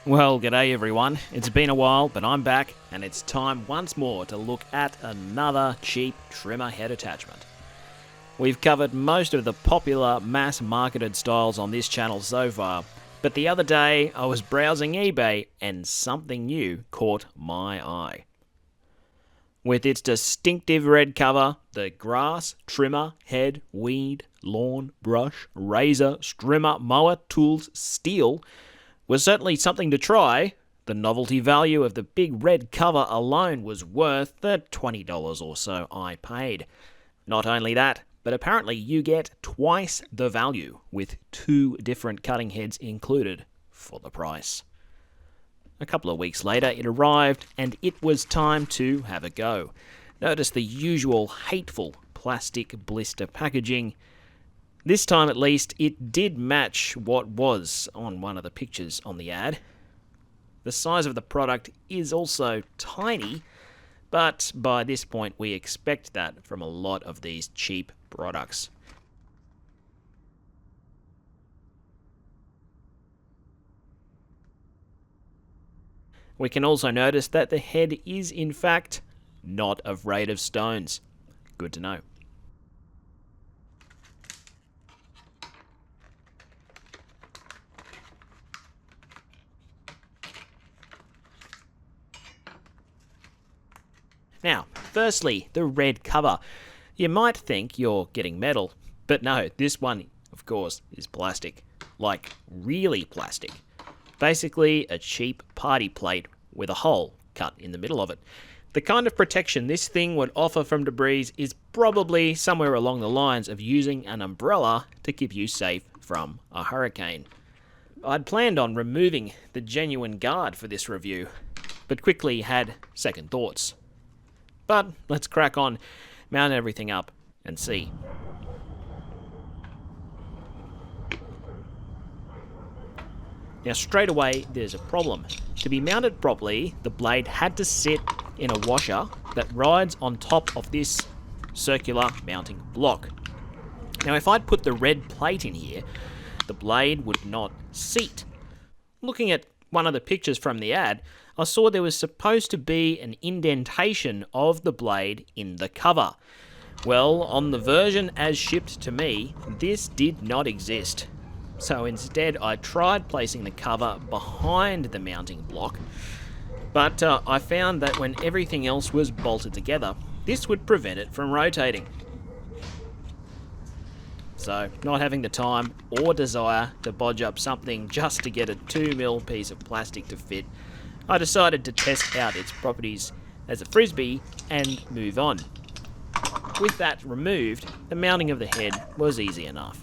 Well, g'day everyone. It's been a while, but I'm back, and it's time once more to look at another cheap trimmer head attachment. We've covered most of the popular mass-marketed styles on this channel so far, but the other day I was browsing eBay and something new caught my eye. With its distinctive red cover, the grass, trimmer, head, weed, lawn, brush, razor, strimmer, mower, tools, steel was certainly something to try. The novelty value of the big red cover alone was worth the $20 or so I paid. Not only that, but apparently you get twice the value with 2 different cutting heads included for the price. A couple of weeks later it arrived and it was time to have a go. Notice the usual hateful plastic blister packaging. This time at least, it did match what was on one of the pictures on the ad. The size of the product is also tiny, but by this point we expect that from a lot of these cheap products. We can also notice that the head is in fact not afraid of stones. Good to know. Now, firstly, the red cover. You might think you're getting metal, but no, this one, of course, is plastic. Like, really plastic. Basically, a cheap party plate with a hole cut in the middle of it. The kind of protection this thing would offer from debris is probably somewhere along the lines of using an umbrella to keep you safe from a hurricane. I'd planned on removing the genuine guard for this review, but quickly had second thoughts. But let's crack on, mount everything up, and see. Now straight away, there's a problem. To be mounted properly, the blade had to sit in a washer that rides on top of this circular mounting block. Now if I'd put the red plate in here, the blade would not seat. Looking at one of the pictures from the ad, I saw there was supposed to be an indentation of the blade in the cover. Well, on the version as shipped to me, this did not exist. So instead I tried placing the cover behind the mounting block, but I found that when everything else was bolted together, this would prevent it from rotating. So, not having the time or desire to bodge up something just to get a 2mm piece of plastic to fit, I decided to test out its properties as a frisbee and move on. With that removed, the mounting of the head was easy enough.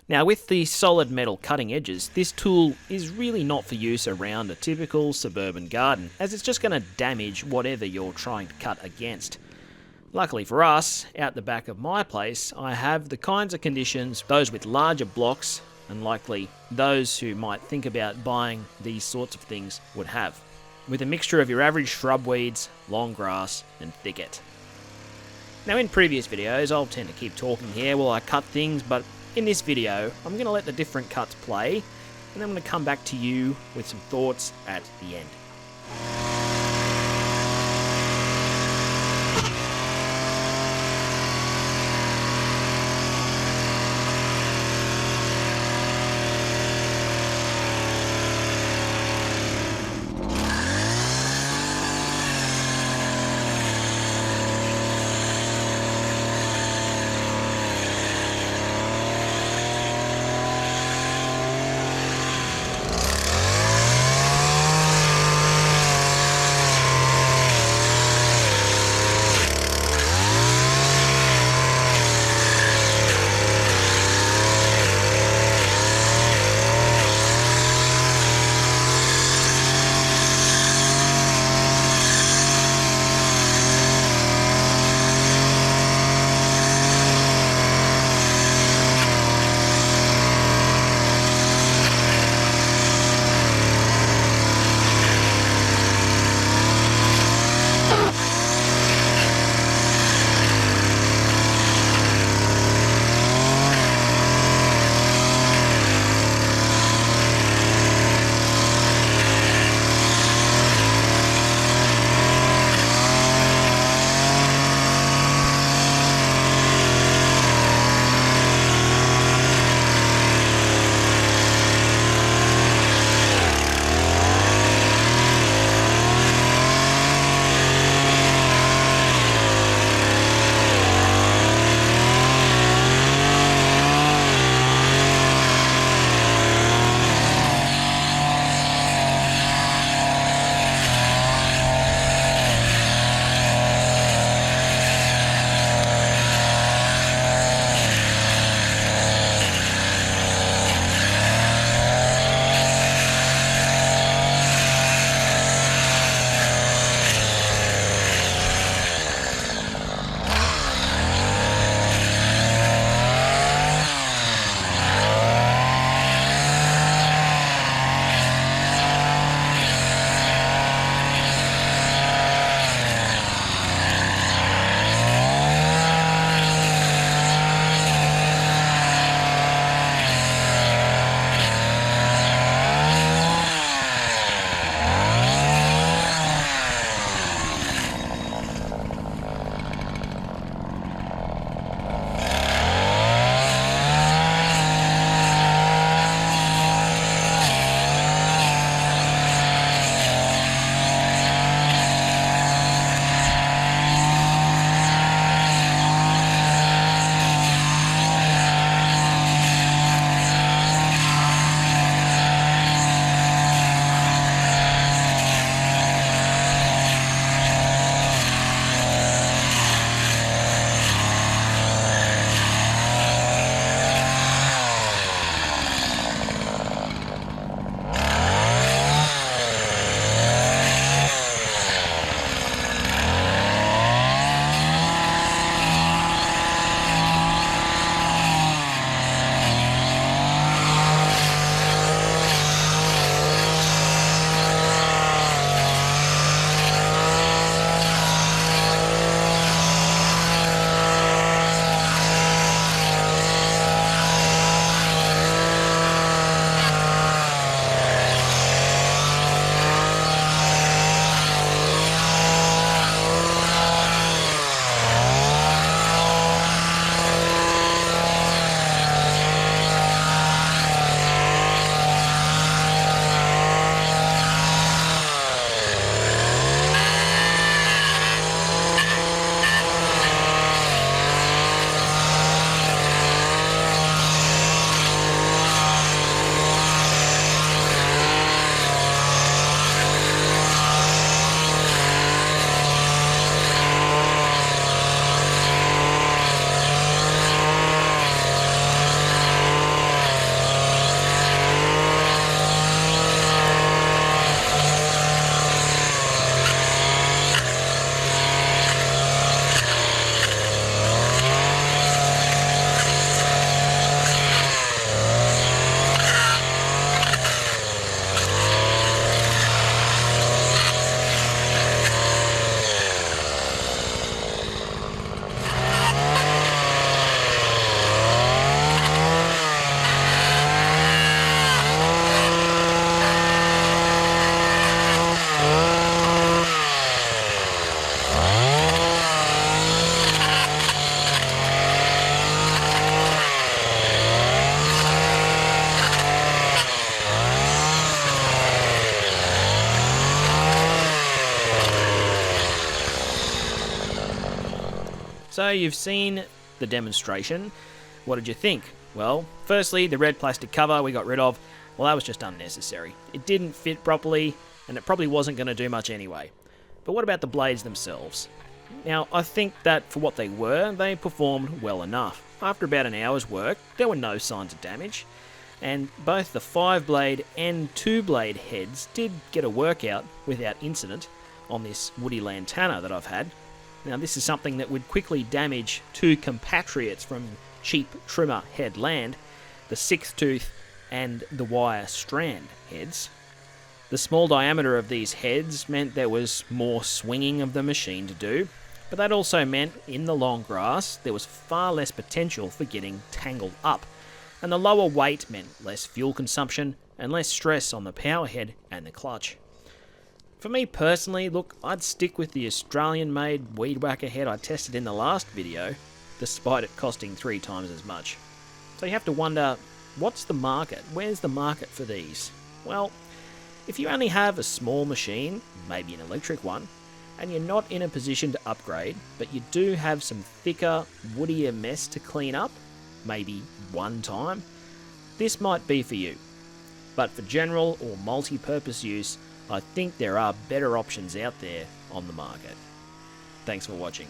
Now with the solid metal cutting edges, this tool is really not for use around a typical suburban garden, as it's just going to damage whatever you're trying to cut against. Luckily for us, out the back of my place, I have the kinds of conditions those with larger blocks, and likely those who might think about buying these sorts of things would have, with a mixture of your average shrub weeds, long grass and thicket. Now in previous videos, I'll tend to keep talking here while I cut things, but in this video, I'm going to let the different cuts play, and I'm going to come back to you with some thoughts at the end. So you've seen the demonstration. What did you think? Well, firstly, the red plastic cover we got rid of, well, that was just unnecessary. It didn't fit properly, and it probably wasn't going to do much anyway. But what about the blades themselves? Now, I think that for what they were, they performed well enough. After about an hour's work, there were no signs of damage, and both the 5-blade and 2-blade heads did get a workout without incident on this woody Lantana that I've had. Now, this is something that would quickly damage two compatriots from cheap trimmer head land, the 6th tooth and the wire strand heads. The small diameter of these heads meant there was more swinging of the machine to do, but that also meant in the long grass there was far less potential for getting tangled up, and the lower weight meant less fuel consumption and less stress on the power head and the clutch. For me personally, look, I'd stick with the Australian-made weed whacker head I tested in the last video, despite it costing 3 times as much. So you have to wonder, what's the market? Where's the market for these? Well, if you only have a small machine, maybe an electric one, and you're not in a position to upgrade, but you do have some thicker, woodier mess to clean up, maybe one time, this might be for you. But for general or multi-purpose use, I think there are better options out there on the market. Thanks for watching.